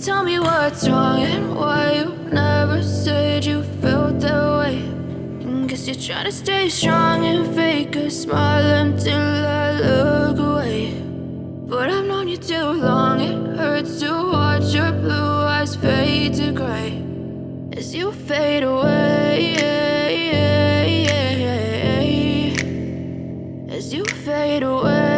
Tell me what's wrong and why you never said you felt that way. Guess you're trying to stay strong and fake a smile until I look away. But I've known you too long, it hurts to watch your blue eyes fade to gray as you fade away, as you fade away.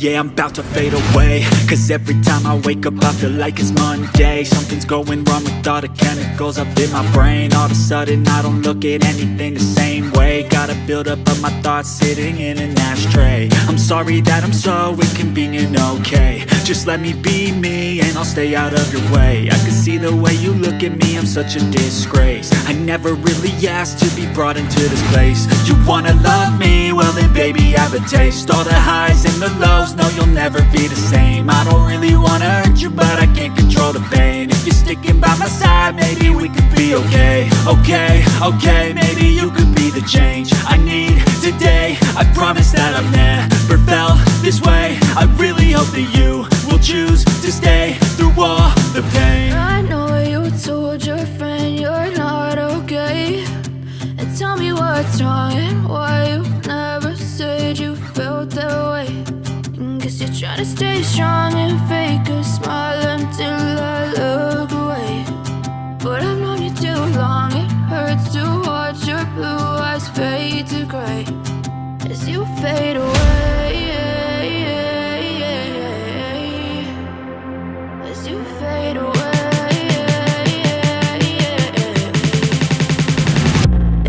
Yeah, I'm about to fade away, cause every time I wake up I feel like it's Monday. Something's going wrong with all the chemicals up in my brain. All of a sudden I don't look at anything the same way. Got a buildup of my thoughts sitting in an ashtray. I'm sorry that I'm so inconvenient, okay. Just let me be me and I'll stay out of your way. I can see the way you look at me, I'm such a disgrace. I never really asked to be brought into this place. You wanna love me? Well then baby have a taste. All the highs and the lows, no, you'll never be the same. I don't really wanna hurt you, but I can't control the pain. If you're sticking by my side, maybe we could be okay. Okay, maybe you could be the change I need today. I promise that I've never felt this way. I really hope that you will choose to stay through all the pain. I know you told your friend you're not okay, and tell me what's wrong and why you never said you felt that way. Guess you're trying to stay strong and fake a smile until I look away. But I've known you too long, it hurts to watch your blue eyes fade to gray as you fade away, as you fade away,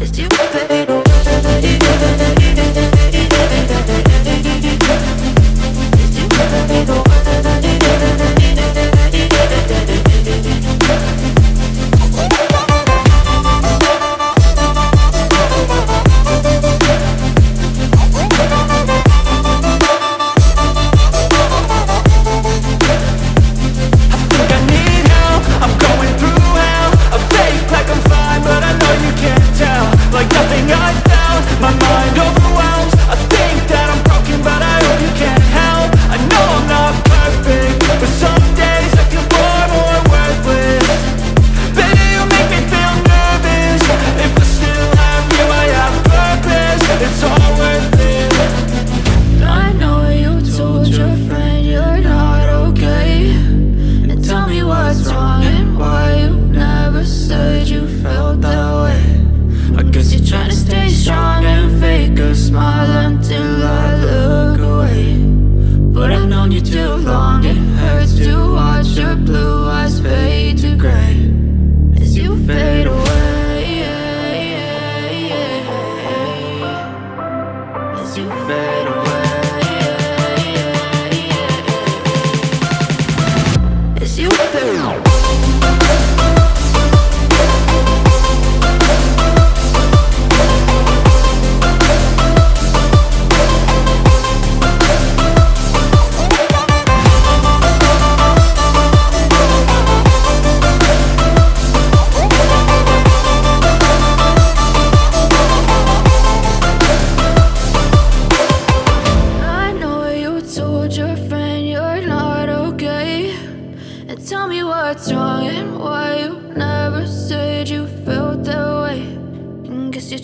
as you fade away.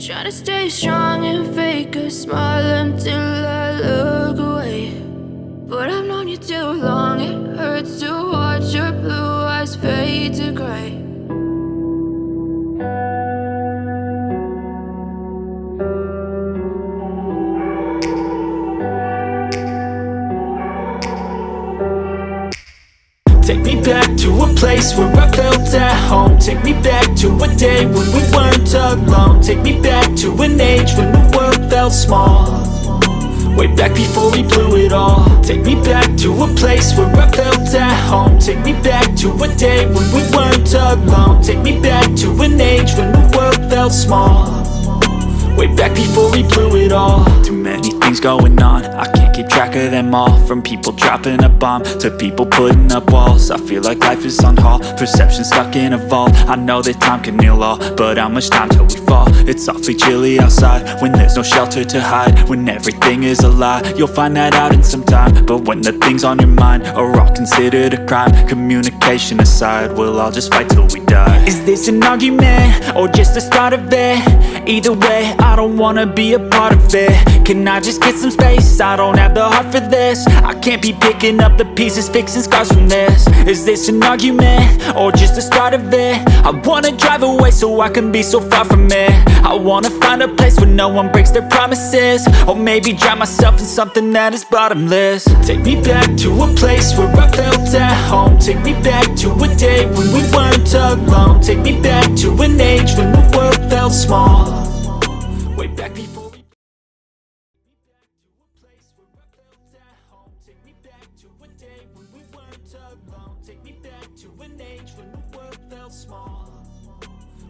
Trying to stay strong and fake a smile until I look away. But I've known you too long, it hurts to watch your blue eyes fade to gray. Take me back to a place where I felt at home. Take me back to a day when we weren't alone. Take me back to an age when the world felt small, way back before we blew it all. Take me back to a place where I felt at home. Take me back to a day when we weren't alone. Take me back to an age when the world felt small, way back before we blew it all. Too many things going on, I can't keep track of them all. From people dropping a bomb to people putting up walls. I feel like life is on hold, perception stuck in a vault. I know that time can heal all, but how much time till we fall? It's awfully chilly outside when there's no shelter to hide. When everything is a lie, you'll find that out in some time. But when the things on your mind are all considered a crime, communication aside, we'll all just fight till we die. Is this an argument or just the start of it? Either way, I don't wanna be a part of it. Can I just get some space? I don't have the heart for this. I can't be picking up the pieces, fixing scars from this. Is this an argument or just the start of it? I wanna drive away so I can be so far from it. I wanna find a place where no one breaks their promises, or maybe drown myself in something that is bottomless. Take me back to a place where I felt at home. Take me back to a day when we weren't alone. Take me back to an age when the world felt small. Way back before we... Take me back to a day when we weren't alone. Take me back to an age when the world felt small.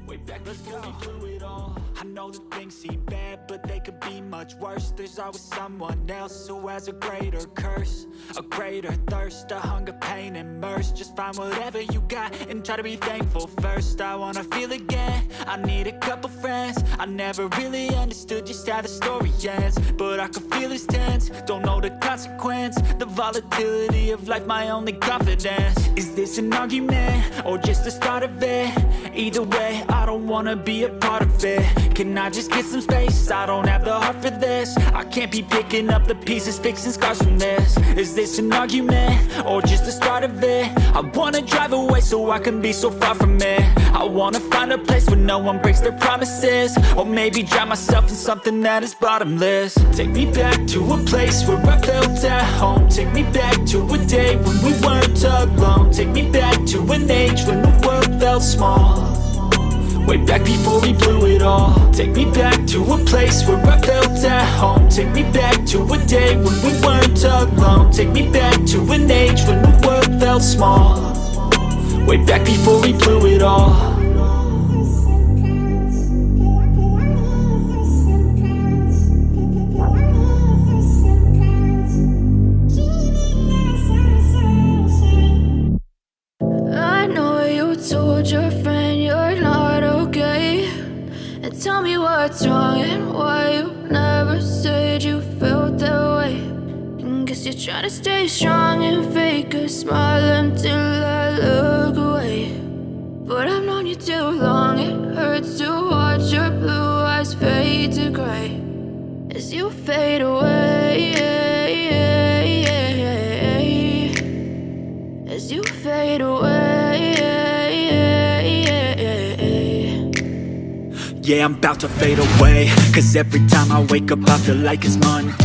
Way back before we blew it all. I know that things seem bad, but they could be much worse. There's always someone else who has a greater curse, a greater thirst, a hunger, pain, and mercy. Just find whatever you got and try to be thankful first. I wanna feel again, I need a couple friends. I never really understood just how the story ends, but I can feel it's tense, don't know the consequence. The volatility of life, my only confidence. Is this an argument or just the start of it? Either way, I don't wanna be a part of it. Can I just get some space? I don't have the heart for this. I can't be picking up the pieces, fixing scars from this. Is this an argument or just the start of it? I wanna drive away so I can be so far from it. I wanna find a place where no one breaks their promises, or maybe drown myself in something that is bottomless. Take me back to a place where I felt at home. Take me back to a day when we weren't alone. Take me back to an age when the world felt small. Way back before we blew it all. Take me back to a place where I felt at home. Take me back to a day when we weren't alone. Take me back to an age when the world felt small. Way back before we blew it all. I know you told your friend you're not okay, and tell me what's wrong and why you never said you felt that way. And guess you're trying to stay strong and fake a smile until I look away. But I've known you too long, it hurts to watch your blue eyes fade to gray as you fade away, as you fade away. Yeah, I'm about to fade away, 'cause every time I wake up I feel like it's Monday.